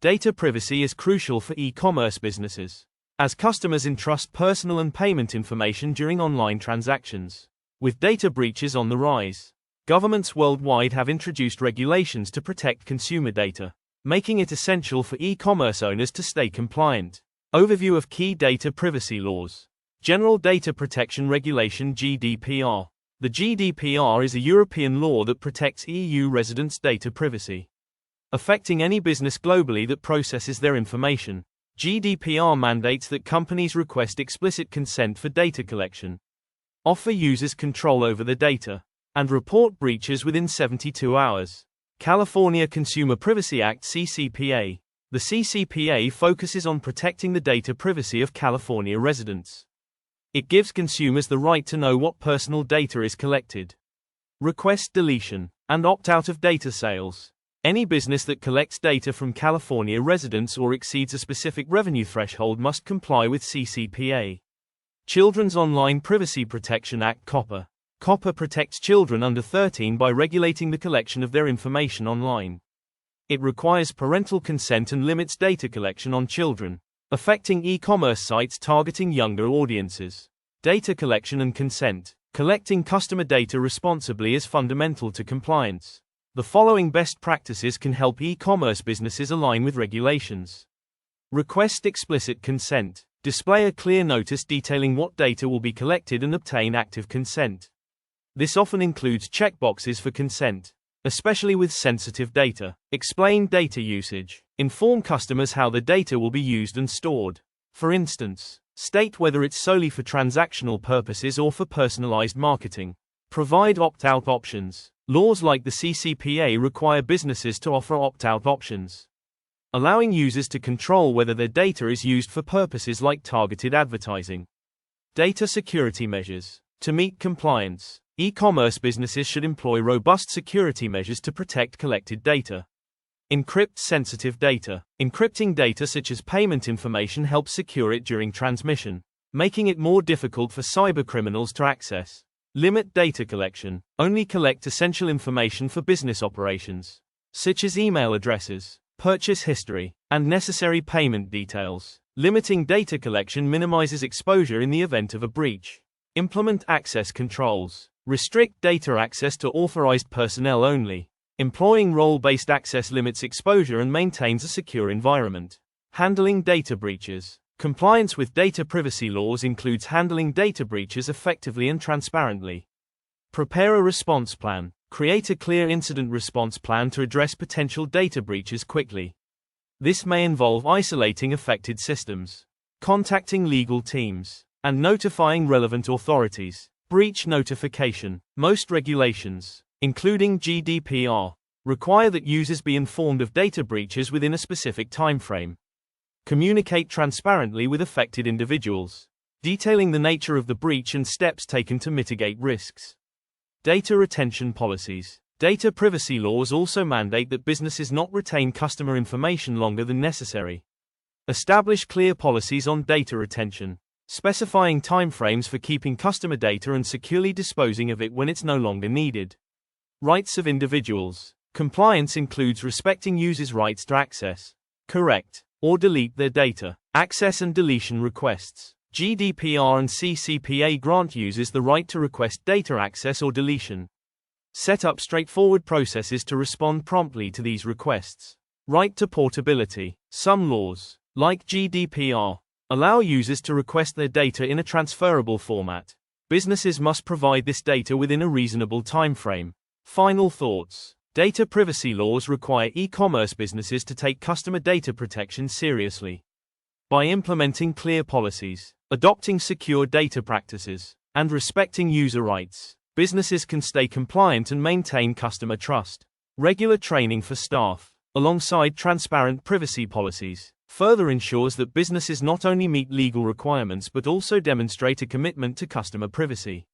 Data privacy is crucial for e-commerce businesses, as customers entrust personal and payment information during online transactions. With data breaches on the rise, governments worldwide have introduced regulations to protect consumer data, making it essential for e-commerce owners to stay compliant. Overview of key data privacy laws. General Data Protection Regulation (GDPR). The GDPR is a European law that protects EU residents' data privacy, affecting any business globally that processes their information. GDPR mandates that companies request explicit consent for data collection, offer users control over the data, and report breaches within 72 hours. California Consumer Privacy Act (CCPA). The CCPA focuses on protecting the data privacy of California residents. It gives consumers the right to know what personal data is collected, request deletion, and opt out of data sales. Any business that collects data from California residents or exceeds a specific revenue threshold must comply with CCPA. Children's Online Privacy Protection Act (COPPA). COPPA protects children under 13 by regulating the collection of their information online. It requires parental consent and limits data collection on children, affecting e-commerce sites targeting younger audiences. Data collection and consent. Collecting customer data responsibly is fundamental to compliance. The following best practices can help e-commerce businesses align with regulations. Request explicit consent. Display a clear notice detailing what data will be collected and obtain active consent. This often includes checkboxes for consent, especially with sensitive data. Explain data usage. Inform customers how the data will be used and stored. For instance, state whether it's solely for transactional purposes or for personalized marketing. Provide opt-out options. Laws like the CCPA require businesses to offer opt-out options, allowing users to control whether their data is used for purposes like targeted advertising. Data security measures. To meet compliance, e-commerce businesses should employ robust security measures to protect collected data. Encrypt sensitive data. Encrypting data such as payment information helps secure it during transmission, making it more difficult for cybercriminals to access. Limit data collection. Only collect essential information for business operations, such as email addresses, purchase history, and necessary payment details. Limiting data collection minimizes exposure in the event of a breach. Implement access controls. Restrict data access to authorized personnel only. Employing role-based access limits exposure and maintains a secure environment. Handling data breaches. Compliance with data privacy laws includes handling data breaches effectively and transparently. Prepare a response plan. Create a clear incident response plan to address potential data breaches quickly. This may involve isolating affected systems, contacting legal teams, and notifying relevant authorities. Breach notification. Most regulations, including GDPR, require that users be informed of data breaches within a specific timeframe. Communicate transparently with affected individuals, detailing the nature of the breach and steps taken to mitigate risks. Data retention policies. Data privacy laws also mandate that businesses not retain customer information longer than necessary. Establish clear policies on data retention, specifying timeframes for keeping customer data and securely disposing of it when it's no longer needed. Rights of individuals. Compliance includes respecting users' rights to access, correct, or delete their data. Access and deletion requests. GDPR and CCPA grant users the right to request data access or deletion. Set up straightforward processes to respond promptly to these requests. Right to portability. Some laws, like GDPR, allow users to request their data in a transferable format. Businesses must provide this data within a reasonable timeframe. Final thoughts. Data privacy laws require e-commerce businesses to take customer data protection seriously. By implementing clear policies, adopting secure data practices, and respecting user rights, businesses can stay compliant and maintain customer trust. Regular training for staff, alongside transparent privacy policies, further ensures that businesses not only meet legal requirements but also demonstrate a commitment to customer privacy.